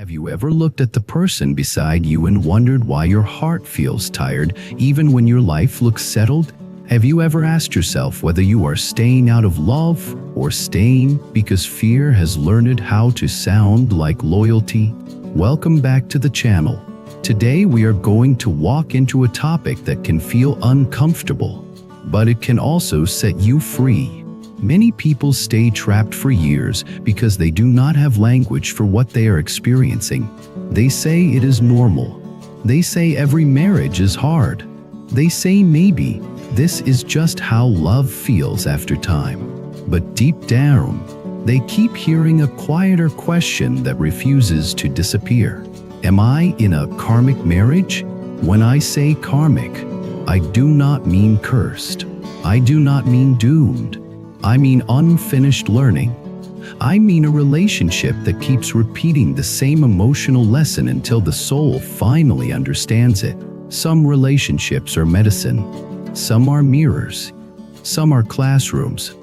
Have you ever looked at the person beside you and wondered why your heart feels tired even when your life looks settled? Have you ever asked yourself whether you are staying out of love or staying because fear has learned how to sound like loyalty? Welcome back to the channel. Today we are going to walk into a topic that can feel uncomfortable, but it can also set you free. Many people stay trapped for years because they do not have language for what they are experiencing. They say it is normal. They say every marriage is hard. They say maybe this is just how love feels after time. But deep down, they keep hearing a quieter question that refuses to disappear. Am I in a karmic marriage? When I say karmic, I do not mean cursed. I do not mean doomed. I mean unfinished learning. I mean a relationship that keeps repeating the same emotional lesson until the soul finally understands it. Some relationships are medicine. Some are mirrors. Some are classrooms.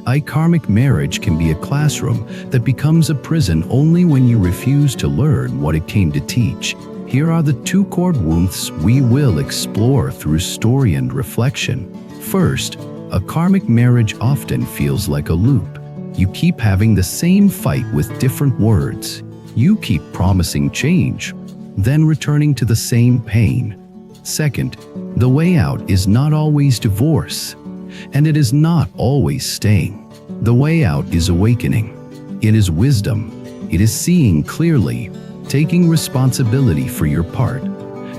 A karmic marriage can be a classroom that becomes a prison only when you refuse to learn what it came to teach. Here are the two core wounds we will explore through story and reflection. First, a karmic marriage often feels like a loop. You keep having the same fight with different words. You keep promising change, then returning to the same pain. Second, the way out is not always divorce, and it is not always staying. The way out is awakening. It is wisdom. It is seeing clearly, taking responsibility for your part,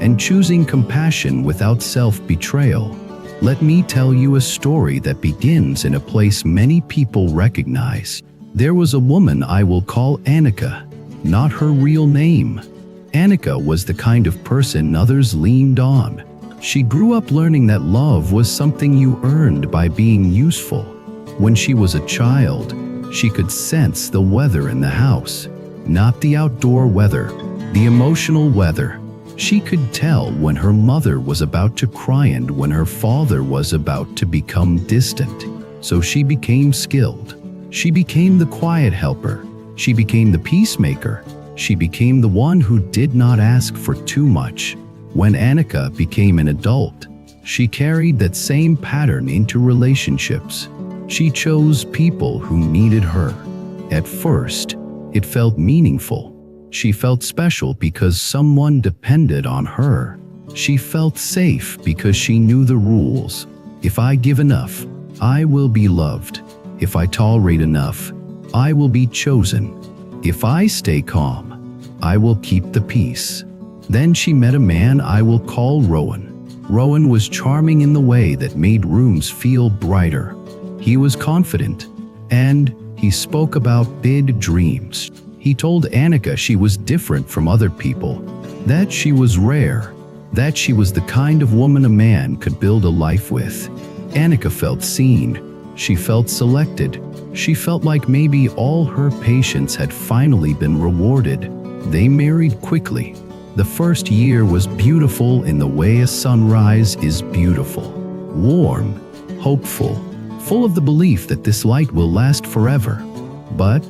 and choosing compassion without self-betrayal. Let me tell you a story that begins in a place many people recognize. There was a woman I will call Annika, not her real name. Annika was the kind of person others leaned on. She grew up learning that love was something you earned by being useful. When she was a child, she could sense the weather in the house, not the outdoor weather, the emotional weather. She could tell when her mother was about to cry and when her father was about to become distant. So she became skilled. She became the quiet helper. She became the peacemaker. She became the one who did not ask for too much. When Annika became an adult, she carried that same pattern into relationships. She chose people who needed her. At first, it felt meaningful. She felt special because someone depended on her. She felt safe because she knew the rules. If I give enough, I will be loved. If I tolerate enough, I will be chosen. If I stay calm, I will keep the peace. Then she met a man I will call Rowan. Rowan was charming in the way that made rooms feel brighter. He was confident, and he spoke about big dreams. He told Annika she was different from other people, that she was rare, that she was the kind of woman a man could build a life with. Annika felt seen. She felt selected. She felt like maybe all her patience had finally been rewarded. They married quickly. The first year was beautiful in the way a sunrise is beautiful. Warm, hopeful, full of the belief that this light will last forever. But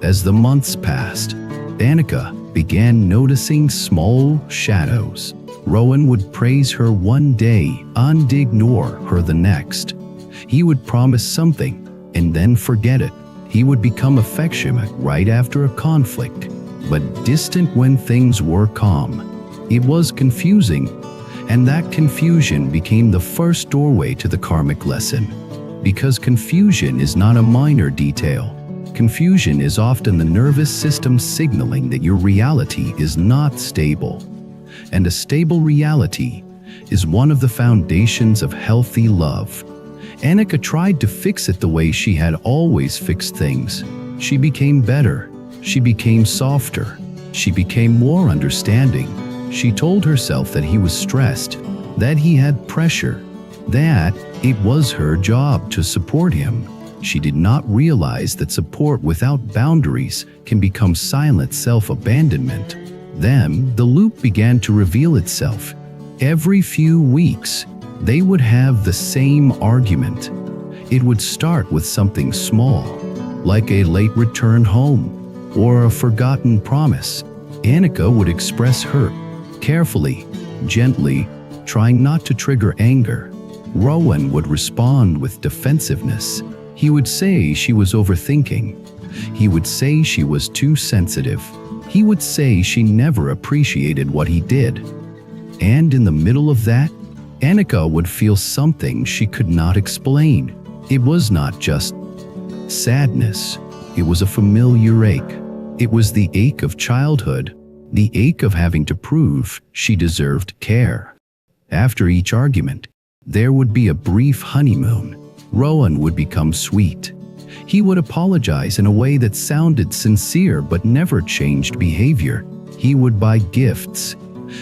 as the months passed, Annika began noticing small shadows. Rowan would praise her one day and ignore her the next. He would promise something and then forget it. He would become affectionate right after a conflict, but distant when things were calm. It was confusing, and that confusion became the first doorway to the karmic lesson. Because confusion is not a minor detail. Confusion is often the nervous system signaling that your reality is not stable. And a stable reality is one of the foundations of healthy love. Annika tried to fix it the way she had always fixed things. She became better. She became softer. She became more understanding. She told herself that he was stressed, that he had pressure, that it was her job to support him. She did not realize that support without boundaries can become silent self-abandonment. Then, the loop began to reveal itself. Every few weeks, they would have the same argument. It would start with something small, like a late return home or a forgotten promise. Annika would express hurt, carefully, gently, trying not to trigger anger. Rowan would respond with defensiveness. He would say she was overthinking. He would say she was too sensitive. He would say she never appreciated what he did. And in the middle of that, Annika would feel something she could not explain. It was not just sadness. It was a familiar ache. It was the ache of childhood, the ache of having to prove she deserved care. After each argument, there would be a brief honeymoon. Rowan would become sweet. He would apologize in a way that sounded sincere but never changed behavior. He would buy gifts.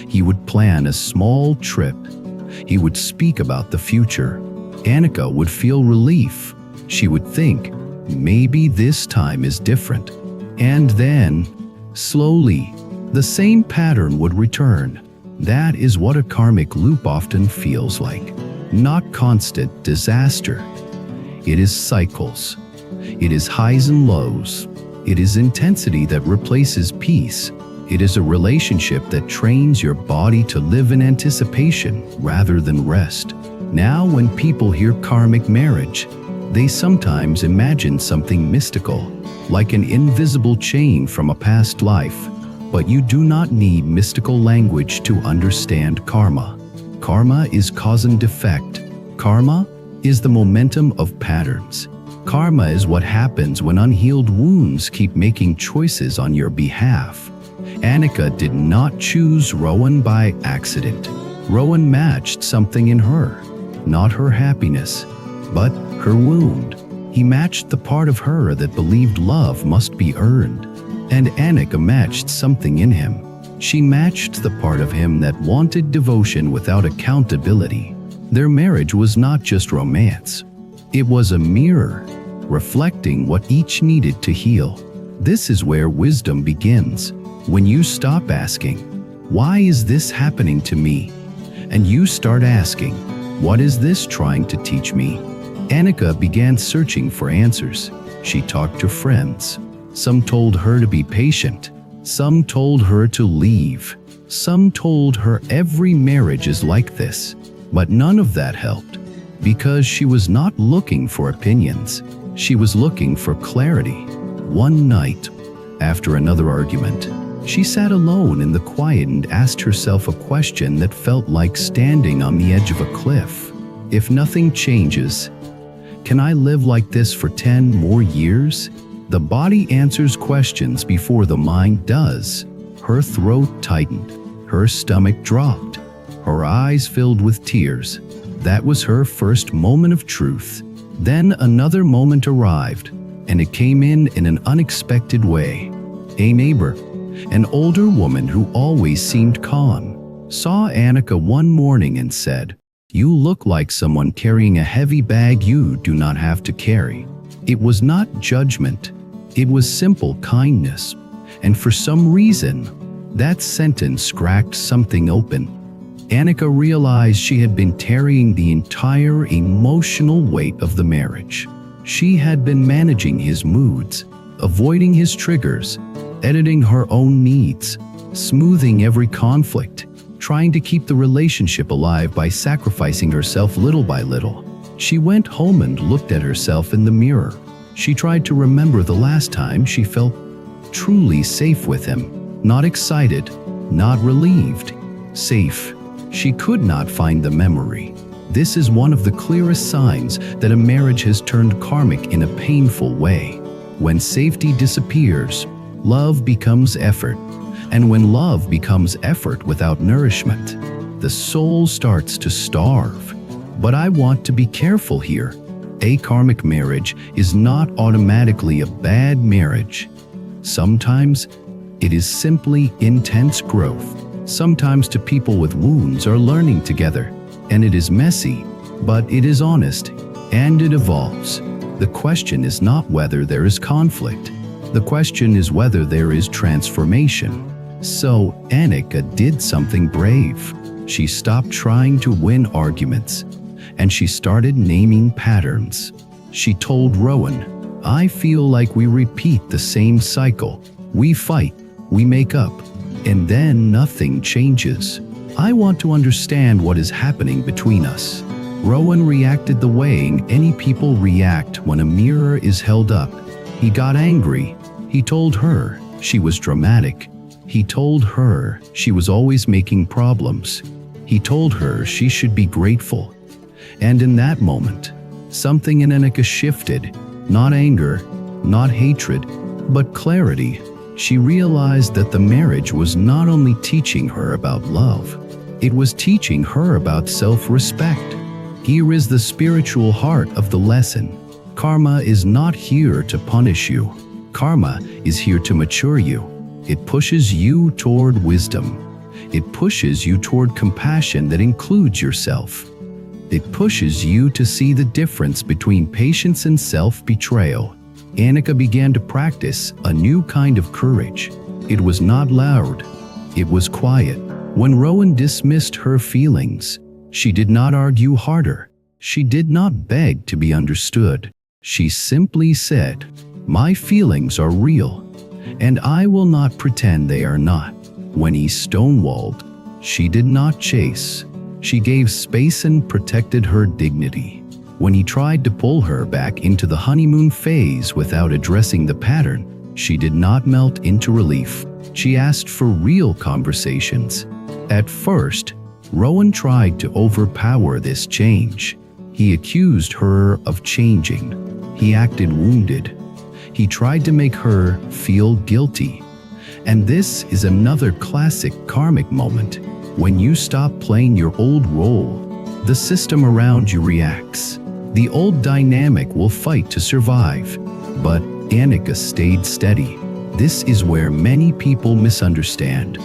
He would plan a small trip. He would speak about the future. Annika would feel relief. She would think, maybe this time is different. And then, slowly, the same pattern would return. That is what a karmic loop often feels like. Not constant disaster. It is cycles. It is highs and lows. It is intensity that replaces peace. It is a relationship that trains your body to live in anticipation rather than rest. Now, when people hear karmic marriage, they sometimes imagine something mystical, like an invisible chain from a past life. But you do not need mystical language to understand karma. Karma is cause and effect. Karma is the momentum of patterns. Karma is what happens when unhealed wounds keep making choices on your behalf. Annika did not choose Rowan by accident. Rowan matched something in her, not her happiness, but her wound. He matched the part of her that believed love must be earned. And Annika matched something in him. She matched the part of him that wanted devotion without accountability. Their marriage was not just romance. It was a mirror, reflecting what each needed to heal. This is where wisdom begins. When you stop asking, why is this happening to me? And you start asking, what is this trying to teach me? Annika began searching for answers. She talked to friends. Some told her to be patient. Some told her to leave. Some told her every marriage is like this. But none of that helped, because she was not looking for opinions. She was looking for clarity. One night, after another argument, she sat alone in the quiet and asked herself a question that felt like standing on the edge of a cliff. If nothing changes, can I live like this for 10 more years? The body answers questions before the mind does. Her throat tightened. Her stomach dropped. Her eyes filled with tears. That was her first moment of truth. Then another moment arrived, and it came in an unexpected way. A neighbor, an older woman who always seemed calm, saw Annika one morning and said, "You look like someone carrying a heavy bag you do not have to carry." It was not judgment. It was simple kindness. And for some reason, that sentence cracked something open. Annika realized she had been carrying the entire emotional weight of the marriage. She had been managing his moods, avoiding his triggers, editing her own needs, smoothing every conflict, trying to keep the relationship alive by sacrificing herself little by little. She went home and looked at herself in the mirror. She tried to remember the last time she felt truly safe with him. Not excited, not relieved, safe. She could not find the memory. This is one of the clearest signs that a marriage has turned karmic in a painful way. When safety disappears, love becomes effort. And when love becomes effort without nourishment, the soul starts to starve. But I want to be careful here. A karmic marriage is not automatically a bad marriage. Sometimes it is simply intense growth. Sometimes two people with wounds are learning together, and it is messy, but it is honest, and it evolves. The question is not whether there is conflict. The question is whether there is transformation. So Annika did something brave. She stopped trying to win arguments, and she started naming patterns. She told Rowan, "I feel like we repeat the same cycle. We fight, we make up, And then nothing changes. I want to understand what is happening between us. Rowan reacted the way any people react when a mirror is held up. He got angry. He told her she was dramatic. He told her she was always making problems. He told her she should be grateful. And in that moment, something in Annika shifted. Not anger, not hatred, but clarity. She realized that the marriage was not only teaching her about love, it was teaching her about self-respect. Here is the spiritual heart of the lesson. Karma is not here to punish you. Karma is here to mature you. It pushes you toward wisdom. It pushes you toward compassion that includes yourself. It pushes you to see the difference between patience and self-betrayal. Annika began to practice a new kind of courage. It was not loud. It was quiet. When Rowan dismissed her feelings, she did not argue harder. She did not beg to be understood. She simply said, "My feelings are real, and I will not pretend they are not." When he stonewalled, she did not chase. She gave space and protected her dignity. When he tried to pull her back into the honeymoon phase without addressing the pattern, she did not melt into relief. She asked for real conversations. At first, Rowan tried to overpower this change. He accused her of changing. He acted wounded. He tried to make her feel guilty. And this is another classic karmic moment. When you stop playing your old role, the system around you reacts. The old dynamic will fight to survive. But Annika stayed steady. This is where many people misunderstand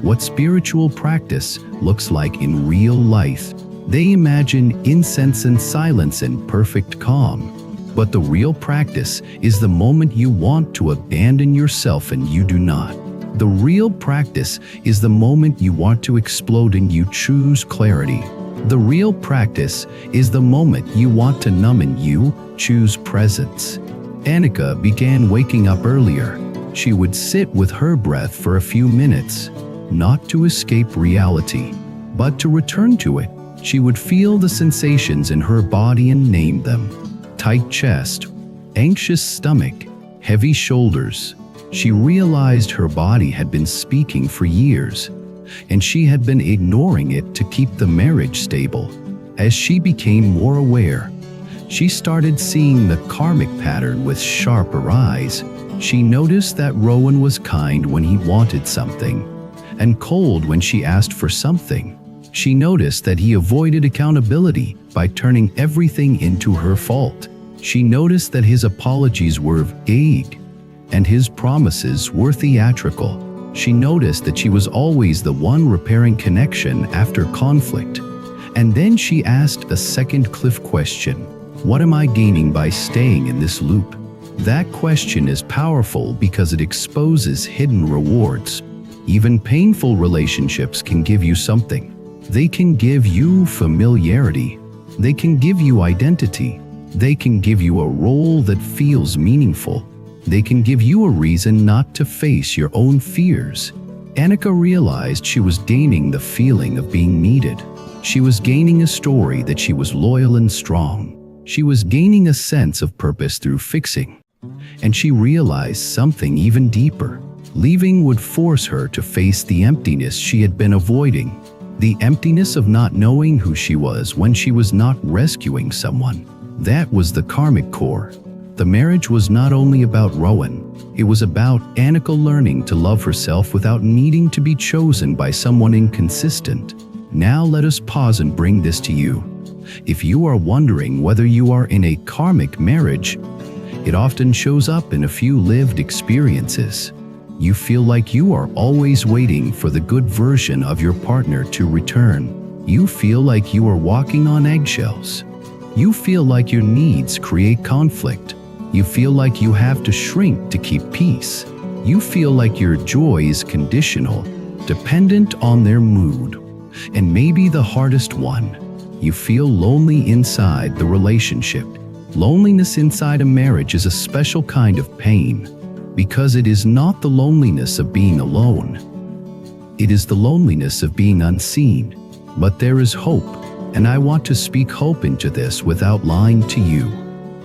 what spiritual practice looks like in real life. They imagine incense and silence and perfect calm. But the real practice is the moment you want to abandon yourself and you do not. The real practice is the moment you want to explode and you choose clarity. The real practice is the moment you want to numb and you choose presence. Annika began waking up earlier. She would sit with her breath for a few minutes, not to escape reality, but to return to it. She would feel the sensations in her body and name them. Tight chest, anxious stomach, heavy shoulders. She realized her body had been speaking for years, and she had been ignoring it to keep the marriage stable. As she became more aware, she started seeing the karmic pattern with sharper eyes. She noticed that Rowan was kind when he wanted something, and cold when she asked for something. She noticed that he avoided accountability by turning everything into her fault. She noticed that his apologies were vague, and his promises were theatrical. She noticed that she was always the one repairing connection after conflict. And then she asked a second cliff question. What am I gaining by staying in this loop? That question is powerful because it exposes hidden rewards. Even painful relationships can give you something. They can give you familiarity. They can give you identity. They can give you a role that feels meaningful. They can give you a reason not to face your own fears. Annika realized she was gaining the feeling of being needed. She was gaining a story that she was loyal and strong. She was gaining a sense of purpose through fixing. And she realized something even deeper. Leaving would force her to face the emptiness she had been avoiding. The emptiness of not knowing who she was when she was not rescuing someone. That was the karmic core. The marriage was not only about Rowan, it was about Annika learning to love herself without needing to be chosen by someone inconsistent. Now let us pause and bring this to you. If you are wondering whether you are in a karmic marriage, it often shows up in a few lived experiences. You feel like you are always waiting for the good version of your partner to return. You feel like you are walking on eggshells. You feel like your needs create conflict. You feel like you have to shrink to keep peace. You feel like your joy is conditional, dependent on their mood. And maybe the hardest one, you feel lonely inside the relationship. Loneliness inside a marriage is a special kind of pain, because it is not the loneliness of being alone. It is the loneliness of being unseen. But there is hope, and I want to speak hope into this without lying to you.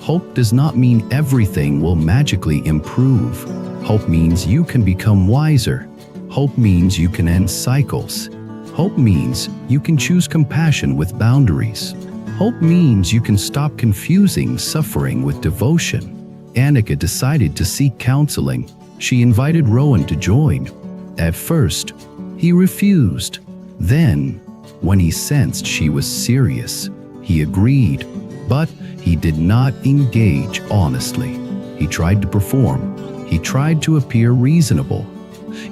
Hope does not mean everything will magically improve. Hope means you can become wiser. Hope means you can end cycles. Hope means you can choose compassion with boundaries. Hope means you can stop confusing suffering with devotion. Annika decided to seek counseling. She invited Rowan to join. At first, he refused. Then, when he sensed she was serious, he agreed. But he did not engage honestly. He tried to perform. He tried to appear reasonable.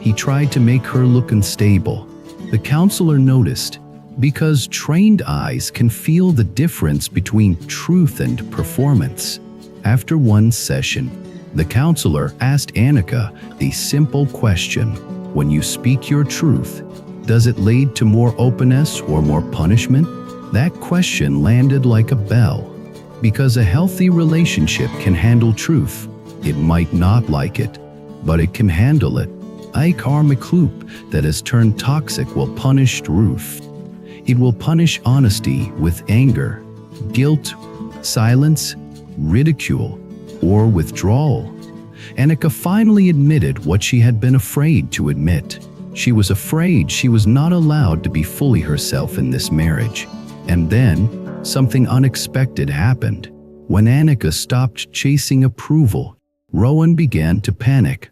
He tried to make her look unstable. The counselor noticed, because trained eyes can feel the difference between truth and performance. After one session, the counselor asked Annika a simple question. When you speak your truth, does it lead to more openness or more punishment? That question landed like a bell. Because a healthy relationship can handle truth. It might not like it, but it can handle it. A karmic loop that has turned toxic will punish truth. It will punish honesty with anger, guilt, silence, ridicule, or withdrawal. Annika finally admitted what she had been afraid to admit. She was afraid she was not allowed to be fully herself in this marriage. And then, something unexpected happened. When Annika stopped chasing approval, Rowan began to panic.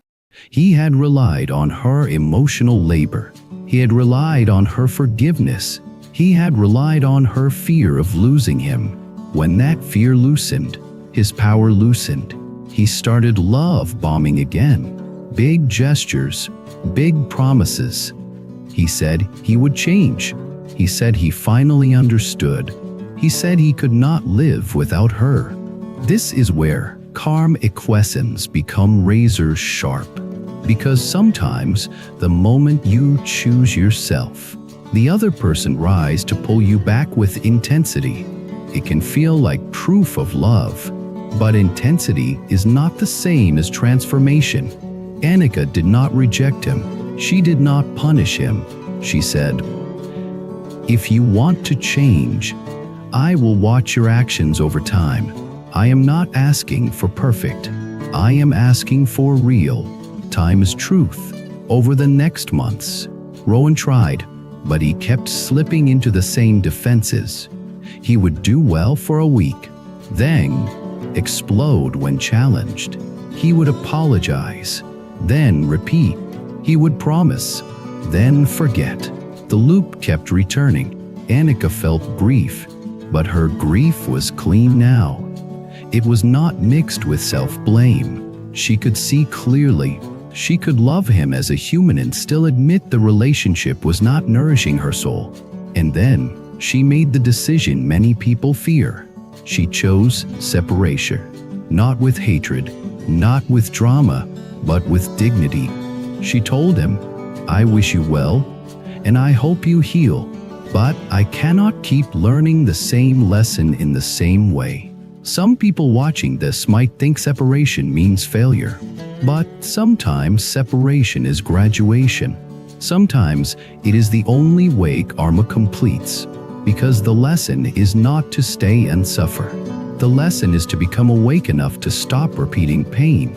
He had relied on her emotional labor. He had relied on her forgiveness. He had relied on her fear of losing him. When that fear loosened, his power loosened. He started love bombing again. Big gestures, big promises. He said he would change. He said he finally understood. He said he could not live without her. This is where karmic equations become razor sharp. Because sometimes, the moment you choose yourself, the other person rise to pull you back with intensity. It can feel like proof of love, but intensity is not the same as transformation. Annika did not reject him. She did not punish him. She said, "If you want to change, I will watch your actions over time. I am not asking for perfect. I am asking for real. Time is truth." Over the next months, Rowan tried, but he kept slipping into the same defenses. He would do well for a week, then explode when challenged. He would apologize, then repeat. He would promise, then forget. The loop kept returning. Annika felt grief, but her grief was clean now. It was not mixed with self-blame. She could see clearly. She could love him as a human and still admit the relationship was not nourishing her soul. And then, she made the decision many people fear. She chose separation. Not with hatred, not with drama, but with dignity. She told him, "I wish you well, and I hope you heal, but I cannot keep learning the same lesson in the same way." Some people watching this might think separation means failure. But sometimes separation is graduation. Sometimes it is the only way karma completes. Because the lesson is not to stay and suffer. The lesson is to become awake enough to stop repeating pain.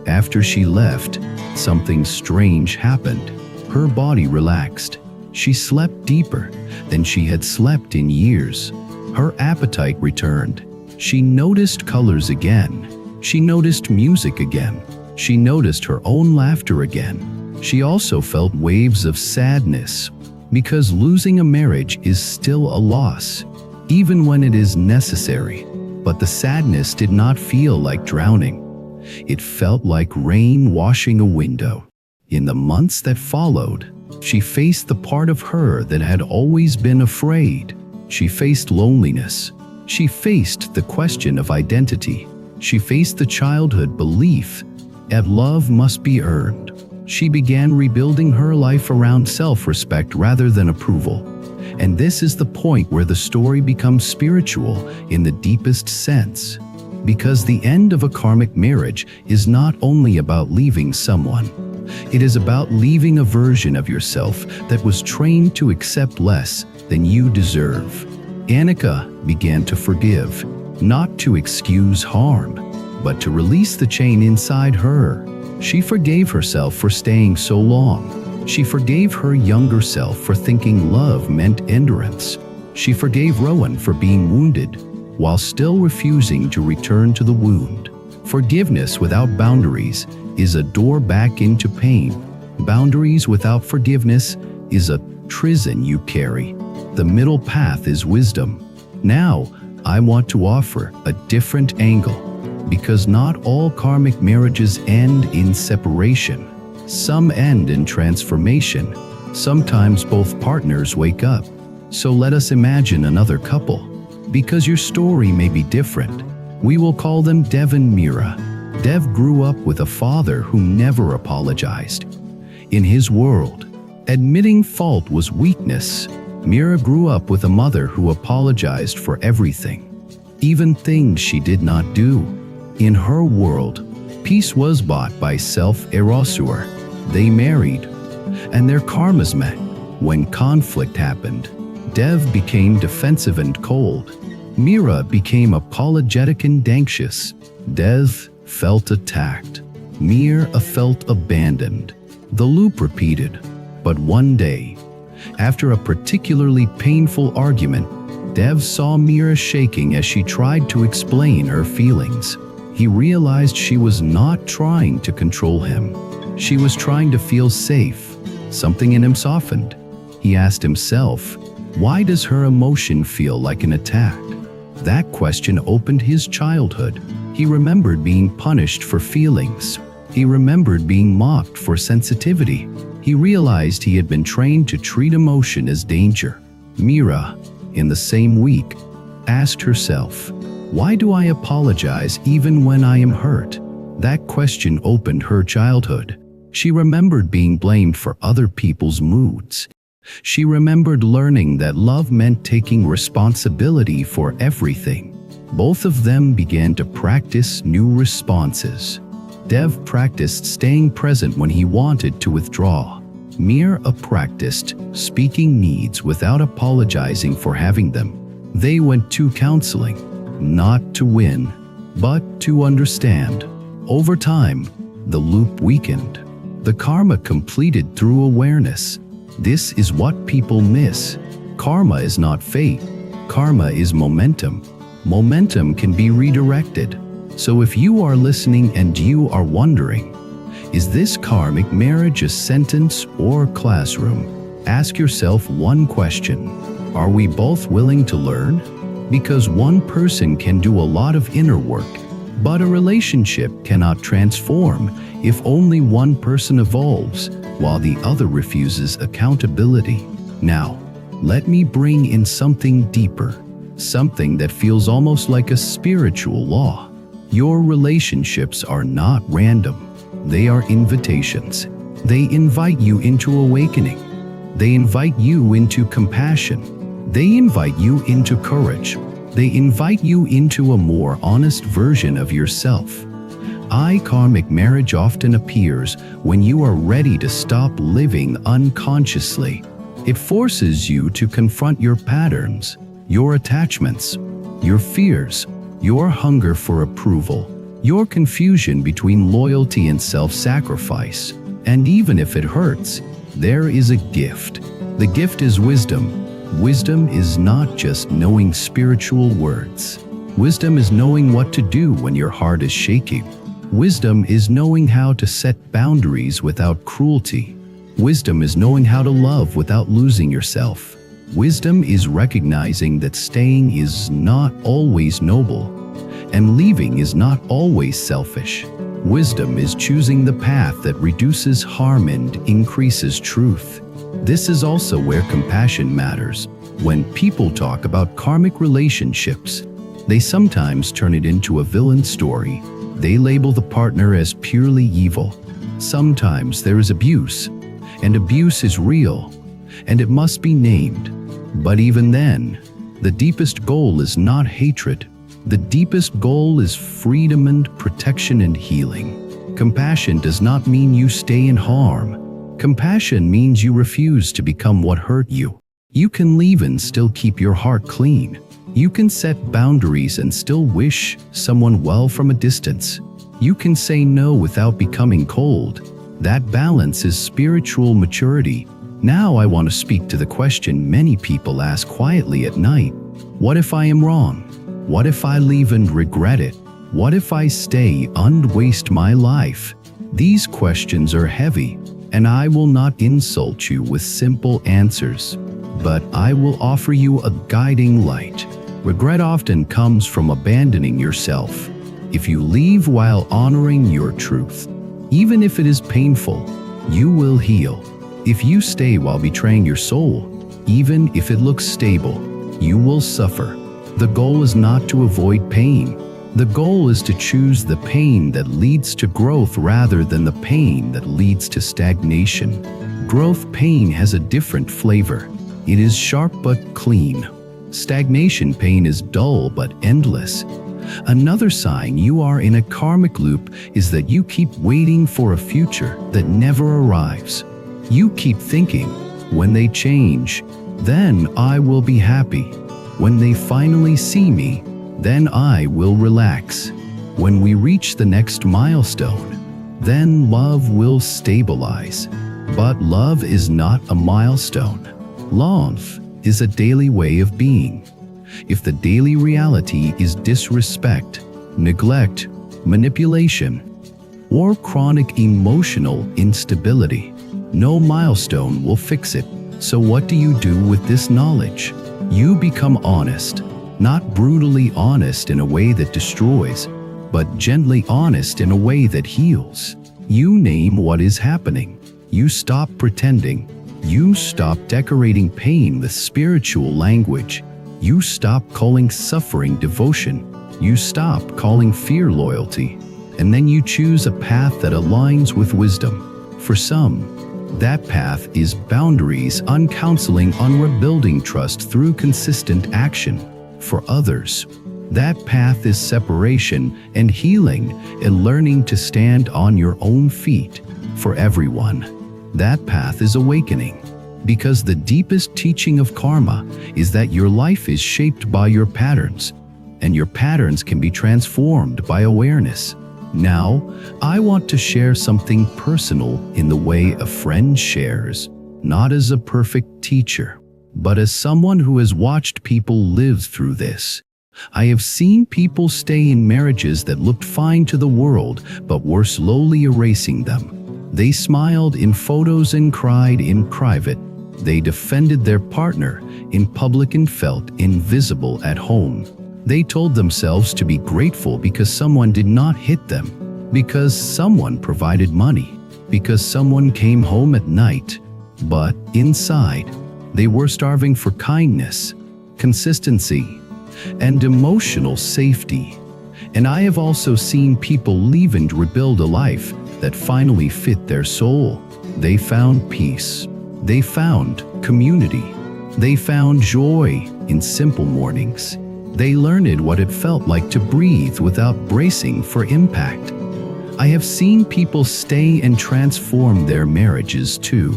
After she left, something strange happened. Her body relaxed. She slept deeper than she had slept in years. Her appetite returned. She noticed colors again. She noticed music again. She noticed her own laughter again. She also felt waves of sadness, because losing a marriage is still a loss, even when it is necessary. But the sadness did not feel like drowning. It felt like rain washing a window. In the months that followed, she faced the part of her that had always been afraid. She faced loneliness. She faced the question of identity. She faced the childhood belief that love must be earned. She began rebuilding her life around self-respect rather than approval. And this is the point where the story becomes spiritual in the deepest sense. Because the end of a karmic marriage is not only about leaving someone, It is about leaving a version of yourself that was trained to accept less than you deserve. Annika began to forgive, not to excuse harm, but to release the chain inside her. She forgave herself for staying so long. She forgave her younger self for thinking love meant endurance. She forgave Rowan for being wounded, while still refusing to return to the wound. Forgiveness without boundaries is a door back into pain. Boundaries without forgiveness is a prison you carry. The middle path is wisdom. Now, I want to offer a different angle, because not all karmic marriages end in separation. Some end in transformation. Sometimes both partners wake up. So let us imagine another couple. Because your story may be different, we will call them Dev and Mira. Dev grew up with a father who never apologized. In his world, admitting fault was weakness. Mira grew up with a mother who apologized for everything, even things she did not do. In her world, peace was bought by self-erasure. They married, and their karmas met. When conflict happened, Dev became defensive and cold. Mira became apologetic and anxious. Dev felt attacked. Mira felt abandoned. The loop repeated. But one day, after a particularly painful argument, Dev saw Mira shaking as she tried to explain her feelings. He realized she was not trying to control him. She was trying to feel safe. Something in him softened. He asked himself, why does her emotion feel like an attack? That question opened his childhood. He remembered being punished for feelings. He remembered being mocked for sensitivity. He realized he had been trained to treat emotion as danger. Mira, in the same week, asked herself, why do I apologize even when I am hurt? That question opened her childhood. She remembered being blamed for other people's moods. She remembered learning that love meant taking responsibility for everything. Both of them began to practice new responses. Dev practiced staying present when he wanted to withdraw. Mira practiced speaking needs without apologizing for having them. They went to counseling, not to win, but to understand. Over time, the loop weakened. The karma completed through awareness. This is what people miss. Karma is not fate. Karma is momentum. Momentum can be redirected. So if you are listening and you are wondering, is this karmic marriage a sentence or classroom? Ask yourself one question. Are we both willing to learn? Because one person can do a lot of inner work, but a relationship cannot transform if only one person evolves while the other refuses accountability. Now, let me bring in something deeper, something that feels almost like a spiritual law. Your relationships are not random. They are invitations. They invite you into awakening. They invite you into compassion. They invite you into courage. They invite you into a more honest version of yourself. Karmic marriage often appears when you are ready to stop living unconsciously. It forces you to confront your patterns, your attachments, your fears, your hunger for approval, your confusion between loyalty and self-sacrifice. And even if it hurts, there is a gift. The gift is wisdom. Wisdom is not just knowing spiritual words. Wisdom is knowing what to do when your heart is shaking. Wisdom is knowing how to set boundaries without cruelty. Wisdom is knowing how to love without losing yourself. Wisdom is recognizing that staying is not always noble, and leaving is not always selfish. Wisdom is choosing the path that reduces harm and increases truth. This is also where compassion matters. When people talk about karmic relationships, they sometimes turn it into a villain story. They label the partner as purely evil. Sometimes there is abuse, and abuse is real, and it must be named. But even then, the deepest goal is not hatred. The deepest goal is freedom and protection and healing. Compassion does not mean you stay in harm. Compassion means you refuse to become what hurt you. You can leave and still keep your heart clean. You can set boundaries and still wish someone well from a distance. You can say no without becoming cold. That balance is spiritual maturity. Now I want to speak to the question many people ask quietly at night. What if I am wrong? What if I leave and regret it? What if I stay and waste my life? These questions are heavy, and I will not insult you with simple answers, but I will offer you a guiding light. Regret often comes from abandoning yourself. If you leave while honoring your truth, even if it is painful, you will heal. If you stay while betraying your soul, even if it looks stable, you will suffer. The goal is not to avoid pain. The goal is to choose the pain that leads to growth rather than the pain that leads to stagnation. Growth pain has a different flavor. It is sharp but clean. Stagnation pain is dull but endless. Another sign you are in a karmic loop is that you keep waiting for a future that never arrives. You keep thinking, when they change, then I will be happy. When they finally see me, then I will relax. When we reach the next milestone, then love will stabilize. But love is not a milestone. Love is a daily way of being. If the daily reality is disrespect, neglect, manipulation, or chronic emotional instability, no milestone will fix it. So what do you do with this knowledge? You become honest. Not brutally honest in a way that destroys, but gently honest in a way that heals. You name what is happening. You stop pretending. You stop decorating pain with spiritual language. You stop calling suffering devotion. You stop calling fear loyalty. And then you choose a path that aligns with wisdom. For some, that path is boundaries on counseling on rebuilding trust through consistent action. For others, that path is separation and healing and learning to stand on your own feet. For everyone, that path is awakening, because the deepest teaching of karma is that your life is shaped by your patterns, and your patterns can be transformed by awareness. Now, I want to share something personal in the way a friend shares, not as a perfect teacher, but as someone who has watched people live through this. I have seen people stay in marriages that looked fine to the world, but were slowly erasing them. They smiled in photos and cried in private. They defended their partner in public and felt invisible at home. They told themselves to be grateful because someone did not hit them, because someone provided money, because someone came home at night. But inside, they were starving for kindness, consistency, and emotional safety. And I have also seen people leave and rebuild a life that finally fit their soul. They found peace. They found community. They found joy in simple mornings. They learned what it felt like to breathe without bracing for impact. I have seen people stay and transform their marriages too,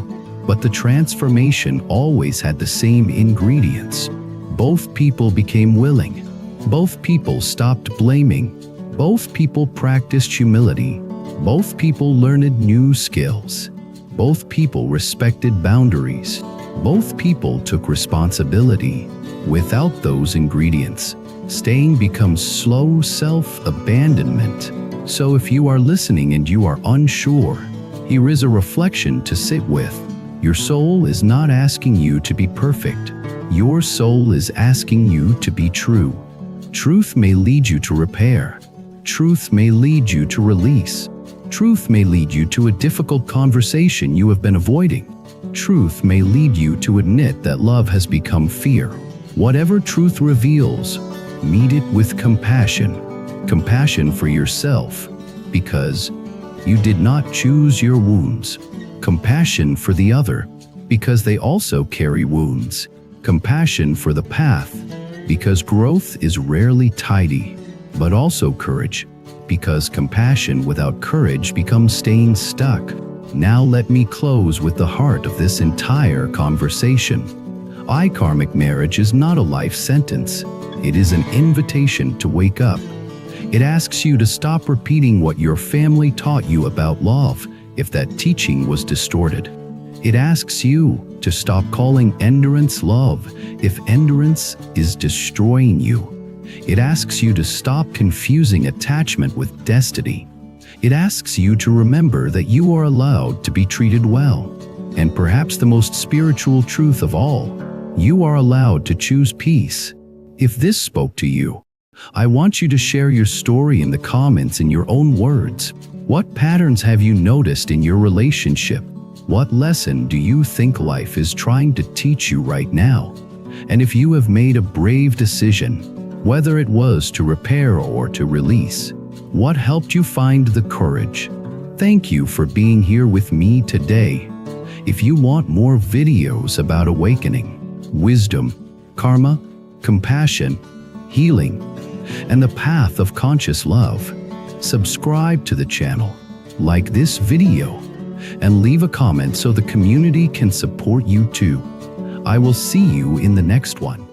but the transformation always had the same ingredients. Both people became willing. Both people stopped blaming. Both people practiced humility. Both people learned new skills. Both people respected boundaries. Both people took responsibility. Without those ingredients, staying becomes slow self-abandonment. So if you are listening and you are unsure, here is a reflection to sit with. Your soul is not asking you to be perfect. Your soul is asking you to be true. Truth may lead you to repair. Truth may lead you to release. Truth may lead you to a difficult conversation you have been avoiding. Truth may lead you to admit that love has become fear. Whatever truth reveals, meet it with compassion. Compassion for yourself, because you did not choose your wounds. Compassion for the other, because they also carry wounds. Compassion for the path, because growth is rarely tidy, but also courage. because compassion without courage becomes staying stuck. Now let me close with the heart of this entire conversation. Karmic marriage is not a life sentence. It is an invitation to wake up. It asks you to stop repeating what your family taught you about love, if that teaching was distorted. It asks you to stop calling endurance love, if endurance is destroying you. It asks you to stop confusing attachment with destiny. It asks you to remember that you are allowed to be treated well. And perhaps the most spiritual truth of all, you are allowed to choose peace. If this spoke to you, I want you to share your story in the comments in your own words. What patterns have you noticed in your relationship? What lesson do you think life is trying to teach you right now? And if you have made a brave decision, whether it was to repair or to release, what helped you find the courage? Thank you for being here with me today. If you want more videos about awakening, wisdom, karma, compassion, healing, and the path of conscious love, subscribe to the channel, like this video, and leave a comment so the community can support you too. I will see you in the next one.